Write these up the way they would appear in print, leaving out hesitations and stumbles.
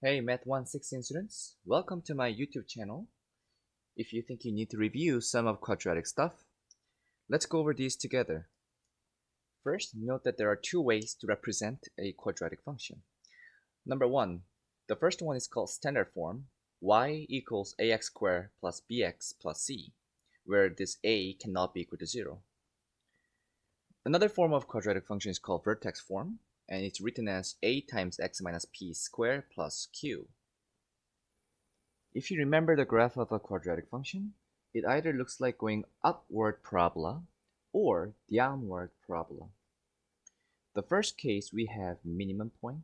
Hey Math 116 students, welcome to my YouTube channel. If you think you need to review some of quadratic stuff, let's go over these together. First, note that there are two ways to represent a quadratic function. Number one, the first one is called standard form, y equals ax squared plus bx plus c, where this a cannot be equal to 0. Another form of quadratic function is called vertex form, and it's written as a times x minus p squared plus q. If you remember the graph of a quadratic function, it either looks like going upward parabola or downward parabola. The first case we have minimum point.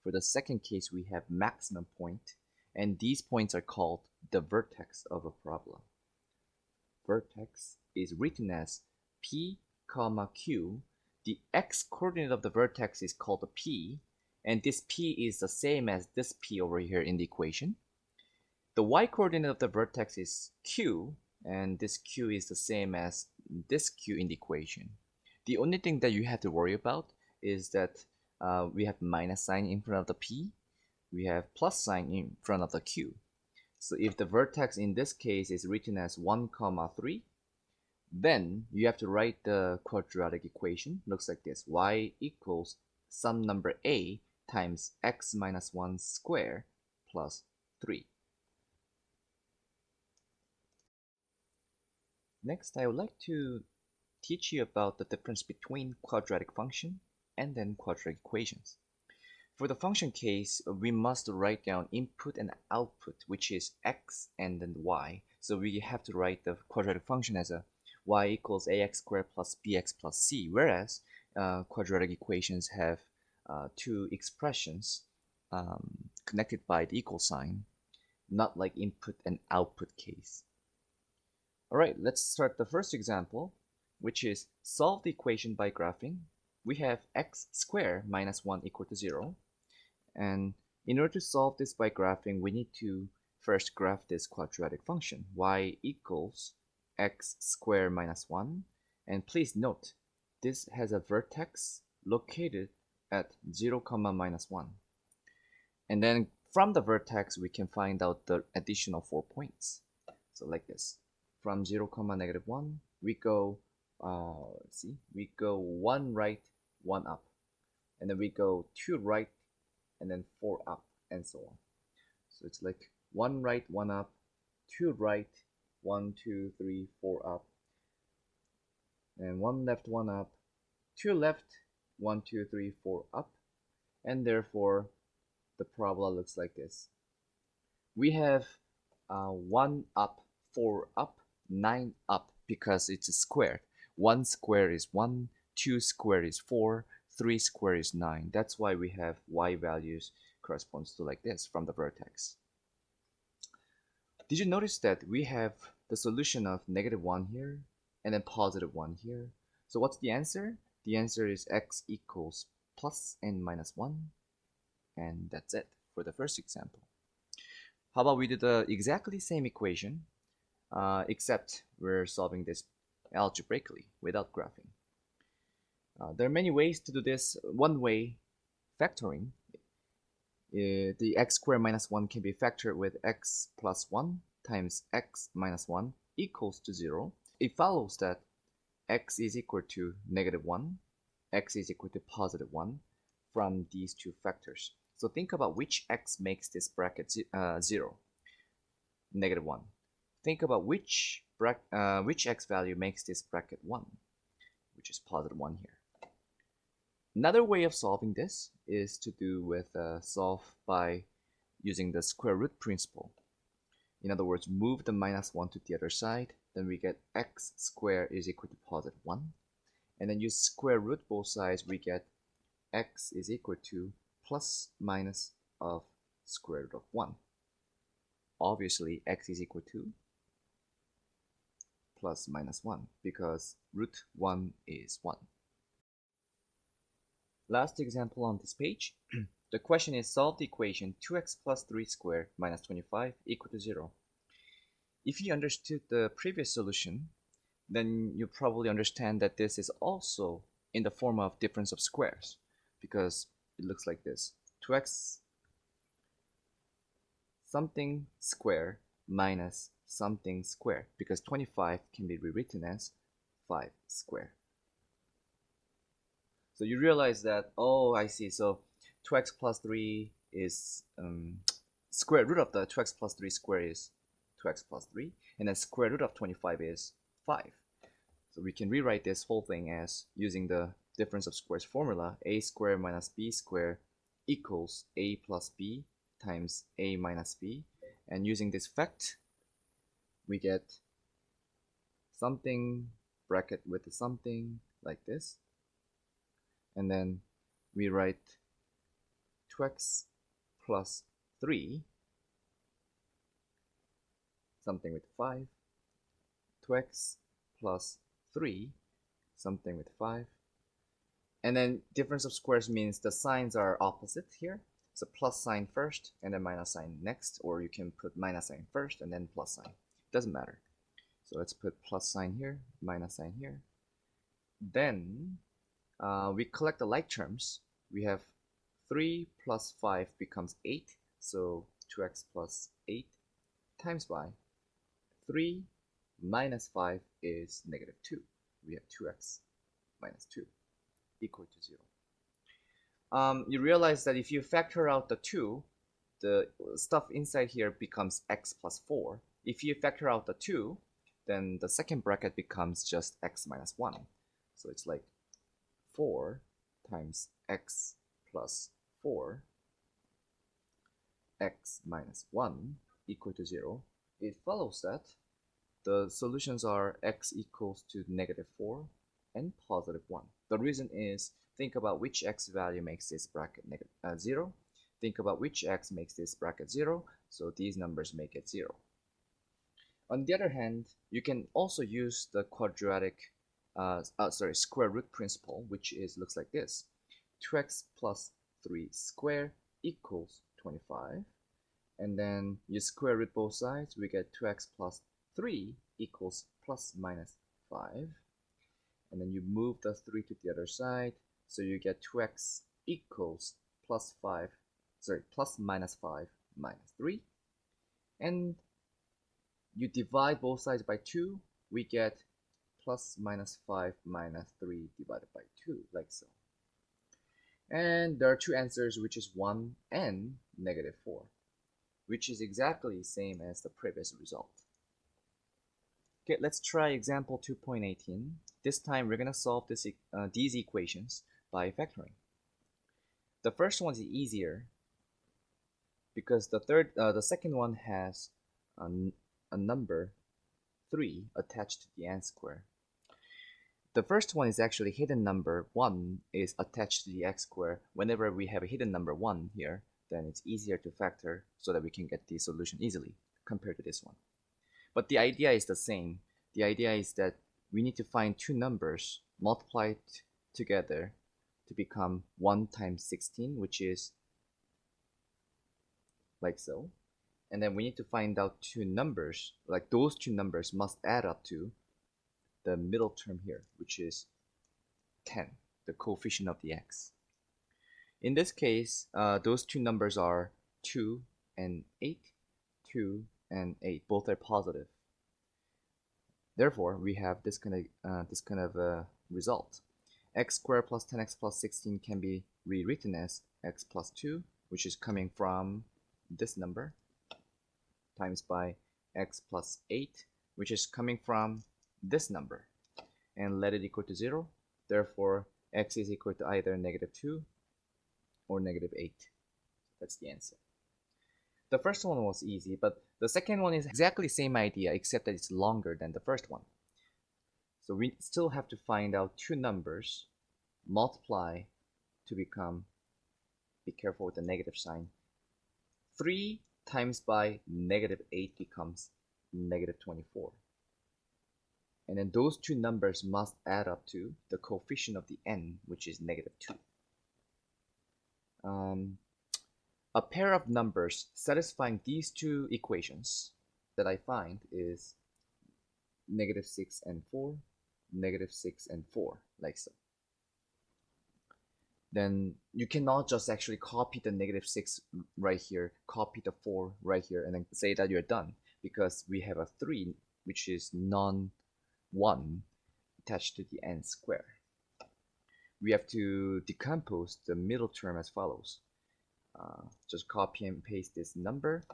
For the second case we have maximum point, and these points are called the vertex of a parabola. Vertex is written as p, q. The x coordinate of the vertex is called a p, and this p is the same as this p over here in the equation. The y-coordinate of the vertex is q, and this q is the same as this q in the equation. The only thing that you have to worry about is that we have minus sign in front of the p, we have plus sign in front of the q. So if the vertex in this case is written as 1, 3, then you have to write the quadratic equation. Looks like this: y equals some number a times x minus 1 squared plus 3. Next, I would like to teach you about the difference between quadratic function and then quadratic equations. For the function case, we must write down input and output, which is x and then y. So we have to write the quadratic function as a y equals ax squared plus bx plus c, whereas quadratic equations have two expressions connected by the equal sign, not like input and output case. Alright, let's start the first example, which is solve the equation by graphing. We have x squared minus 1 equal to 0. And in order to solve this by graphing, we need to first graph this quadratic function, y equals x squared minus 1. And please note, this has a vertex located at 0, minus 1. And then from the vertex, we can find out the additional 4 points. So like this. From 0, negative 1, we go, we go 1 right, 1 up. And then we go 2 right, and then 4 up, and so on. So it's like 1 right, 1 up, 2 right, 1, 2, 3, 4 up, and 1 left, 1 up, 2 left, 1, 2, 3, 4 up, and therefore the parabola looks like this. We have 1 up, 4 up, 9 up because it's a squared. 1 squared is 1, 2 squared is 4, 3 squared is 9. That's why we have y values corresponds to like this from the vertex. Did you notice that we have the solution of negative 1 here and then positive 1 here? So what's the answer? The answer is x equals plus and minus 1. And that's it for the first example. How about we do the exactly same equation, except we're solving this algebraically without graphing. There are many ways to do this. One way, factoring. The x squared minus 1 can be factored with x plus 1 times x minus 1 equals to 0. It follows that x is equal to negative 1, x is equal to positive 1 from these two factors. So think about which x makes this bracket 0, negative 1. Think about which x value makes this bracket 1, which is positive 1 here. Another way of solving this is to do with solve by using the square root principle. In other words, move the minus 1 to the other side, then we get x squared is equal to positive 1. And then use square root both sides, we get x is equal to plus minus of square root of 1. Obviously, x is equal to plus minus 1 because root 1 is 1. Last example on this page. The question is solve the equation 2x plus 3 squared minus 25 equal to 0. If you understood the previous solution, then you probably understand that this is also in the form of difference of squares, because it looks like this. 2x something square minus something square, because 25 can be rewritten as 5 square. So you realize that, oh, I see. So 2x plus 3 is square root of the 2x plus 3 square is 2x plus 3, and then square root of 25 is 5. So we can rewrite this whole thing as using the difference of squares formula, a squared minus b squared equals a plus b times a minus b. And using this fact, we get something bracket with something like this. And then we write 2x plus 3, something with 5, 2x plus 3, something with 5. And then difference of squares means the signs are opposite here. So plus sign first and then minus sign next, or you can put minus sign first and then plus sign. Doesn't matter. So let's put plus sign here, minus sign here. Then we collect the like terms. We have 3 plus 5 becomes 8. So 2x plus 8 times by 3 minus 5 is negative 2. We have 2x minus 2 equal to 0. You realize that if you factor out the 2, the stuff inside here becomes x plus 4. If you factor out the 2, then the second bracket becomes just x minus 1. So it's like 4 times x plus 4, x minus 1 equal to 0. It follows that the solutions are x equals to negative 4 and positive 1. The reason is, think about which x value makes this bracket 0. Think about which x makes this bracket 0. So these numbers make it 0. On the other hand, you can also use the quadratic, square root principle, which looks like this. 2x plus 3 squared equals 25. And then you square root both sides, we get 2x plus 3 equals plus minus 5. And then you move the 3 to the other side, so you get 2x equals plus minus 5 minus 3. And you divide both sides by 2, we get plus minus 5 minus 3 divided by 2, like so. And there are two answers, which is 1 and negative 4, which is exactly the same as the previous result. Okay, let's try example 2.18. This time we're going to solve these equations by factoring. The first one is easier because the second one has a number 3 attached to the n square. The first one is actually hidden number 1 is attached to the x square. Whenever we have a hidden number 1 here, then it's easier to factor so that we can get the solution easily compared to this one. But the idea is the same. The idea is that we need to find two numbers multiplied together to become 1 times 16, which is like so. And then we need to find out two numbers, like those two numbers must add up to the middle term here, which is 10, the coefficient of the x. In this case, those two numbers are 2 and 8. 2 and 8, both are positive. Therefore, we have this kind of result. X squared plus 10x plus 16 can be rewritten as x plus 2, which is coming from this number, times by x plus 8, which is coming from this number, and let it equal to 0. Therefore, x is equal to either negative 2 or negative 8. That's the answer. The first one was easy, but the second one is exactly the same idea, except that it's longer than the first one. So we still have to find out two numbers, multiply to become, be careful with the negative sign, 3 times by negative 8 becomes negative 24. And then those two numbers must add up to the coefficient of the n, which is negative 2. A pair of numbers satisfying these two equations that I find is negative 6 and 4, negative 6 and 4, like so. then you cannot just actually copy the -6 right here, copy the 4 right here, and then say that you're done, because we have a 3 which is non-1 attached to the n square. We have to decompose the middle term as follows. Just copy and paste this number,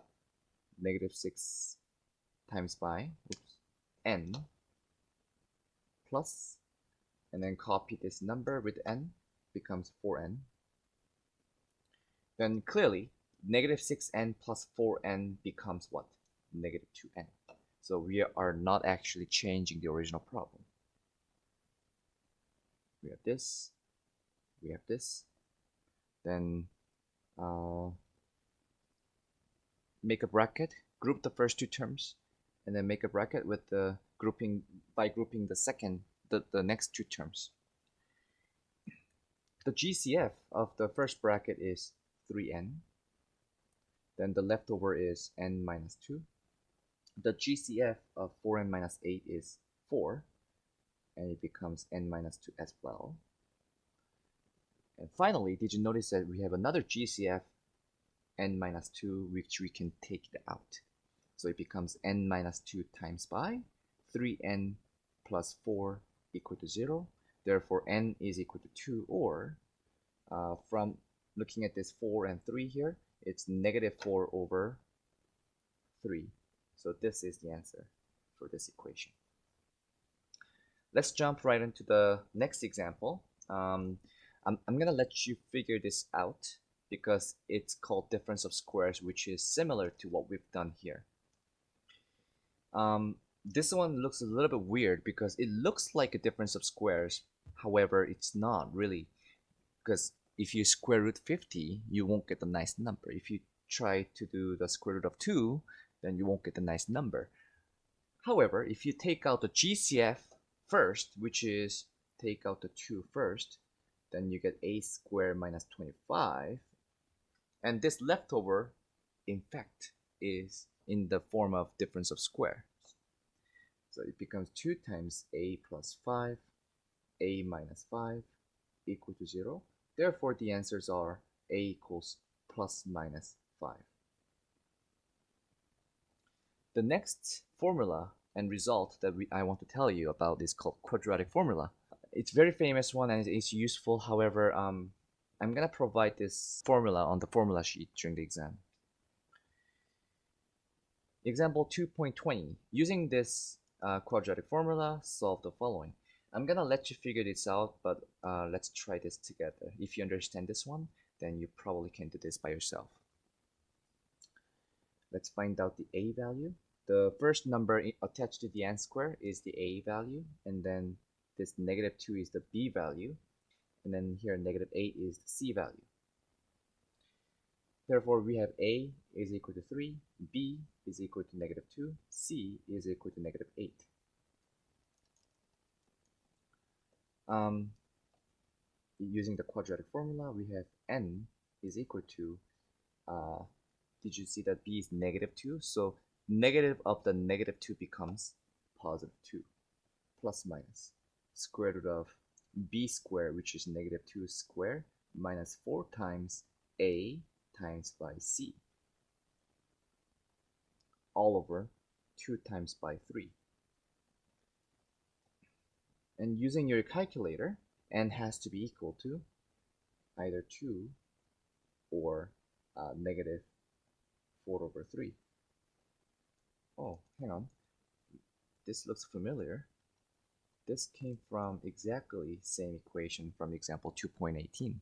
-6 times by n plus, and then copy this number with n, becomes 4n. Then clearly, -6n plus 4n becomes what? -2n. So we are not actually changing the original problem. We have this, we have this, then make a bracket, group the first two terms, and then make a bracket with the grouping by grouping the next two terms. The GCF of the first bracket is 3n. Then the leftover is n minus 2. The GCF of 4n minus 8 is 4, and it becomes n minus 2 as well. And finally, did you notice that we have another GCF, n minus 2, which we can take it out. So it becomes n minus 2 times by 3n plus 4 equal to 0. Therefore, n is equal to 2, or from looking at this 4 and 3 here, it's -4 over 3. So this is the answer for this equation. Let's jump right into the next example. I'm going to let you figure this out because it's called difference of squares, which is similar to what we've done here. This one looks a little bit weird because it looks like a difference of squares. However, it's not really, because if you square root 50, you won't get a nice number. If you try to do the square root of 2, then you won't get a nice number. However, if you take out the GCF first, which is take out the 2 first, then you get a squared minus 25. And this leftover, in fact, is in the form of difference of squares. So it becomes 2 times a plus 5, a minus 5 equal to 0. Therefore, the answers are a equals plus minus 5. The next formula and result that I want to tell you about is called quadratic formula. It's a very famous one and it's useful. However, I'm going to provide this formula on the formula sheet during the exam. Example 2.20. Using this quadratic formula, solve the following. I'm going to let you figure this out, but let's try this together. If you understand this one, then you probably can do this by yourself. Let's find out the a value. The first number attached to the n square is the a value, and then this -2 is the b value, and then here -8 is the c value. Therefore, we have a is equal to 3, b is equal to -2, c is equal to -8. Using the quadratic formula, we have n is equal to, did you see that b is -2? So negative of the -2 becomes +2, plus minus square root of b squared, which is -2 squared, minus 4 times a times by c, all over 2 times by 3. And using your calculator, n has to be equal to either 2 or -4/3. Oh, hang on. This looks familiar. This came from exactly same equation from example 2.18.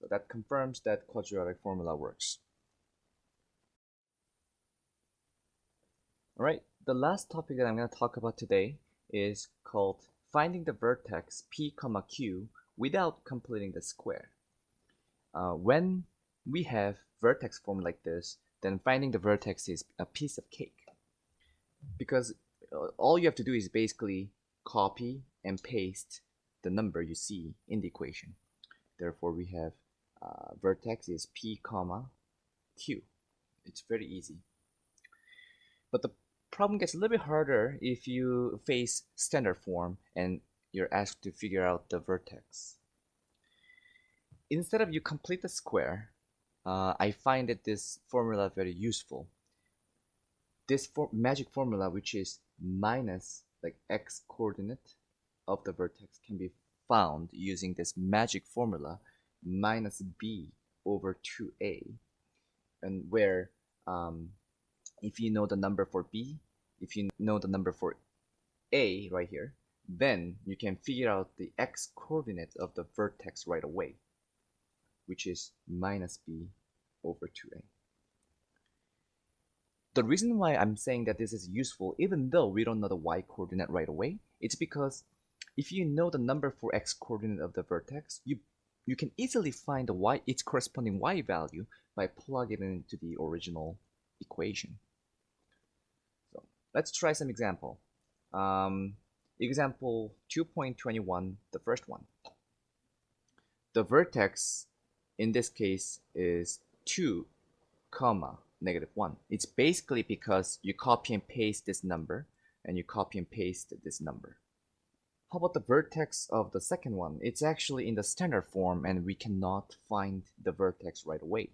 So that confirms that quadratic formula works. Alright, the last topic that I'm going to talk about today is called finding the vertex p, q without completing the square. When we have vertex form like this, then finding the vertex is a piece of cake. Because all you have to do is basically copy and paste the number you see in the equation. Therefore, we have vertex is p, q. It's very easy. But the problem gets a little bit harder if you face standard form and you're asked to figure out the vertex. instead of you complete the square, I find that this formula very useful. This magic formula, which is minus like x coordinate of the vertex, can be found using this magic formula minus b over 2a, and where if you know the number for b, if you know the number for a right here, then you can figure out the x coordinate of the vertex right away, which is minus b over 2a. The reason why I'm saying that this is useful, even though we don't know the y coordinate right away, it's because if you know the number for x coordinate of the vertex, you can easily find the its corresponding y value by plugging it into the original equation. So let's try some example. Example 2.21, the first one. The vertex in this case is 2, comma, -1. It's basically because you copy and paste this number and you copy and paste this number. How about the vertex of the second one? It's actually in the standard form and we cannot find the vertex right away.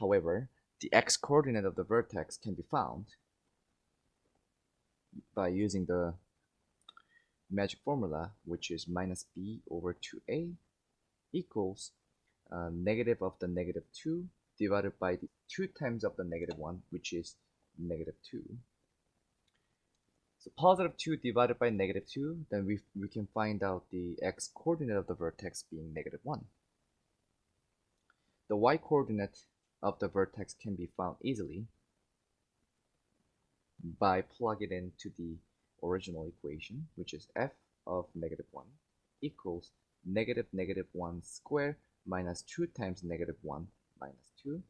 However, the x coordinate of the vertex can be found by using the magic formula, which is minus b over 2a equals negative of the -2 divided by the 2 times of the -1, which is -2. So positive 2 divided by -2, then we can find out the x coordinate of the vertex being -1. The y coordinate of the vertex can be found easily by plugging it into the original equation, which is f of -1 equals -1 squared minus 2 times -1 minus 2,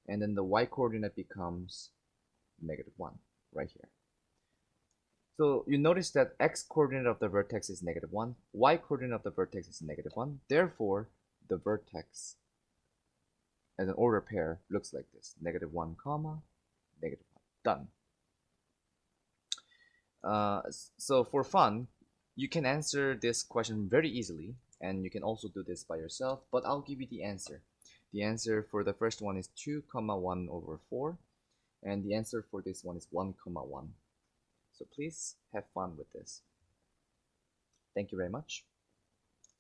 and then the y coordinate becomes -1 right here. So you notice that x coordinate of the vertex is -1, y coordinate of the vertex is -1, therefore the vertex as an order pair looks like this: -1 comma -1. Done. So for fun, you can answer this question very easily, and you can also do this by yourself, but I'll give you the answer. The answer for the first one is 2, 1 over 4, and the answer for this one is 1, 1. So please have fun with this. Thank you very much.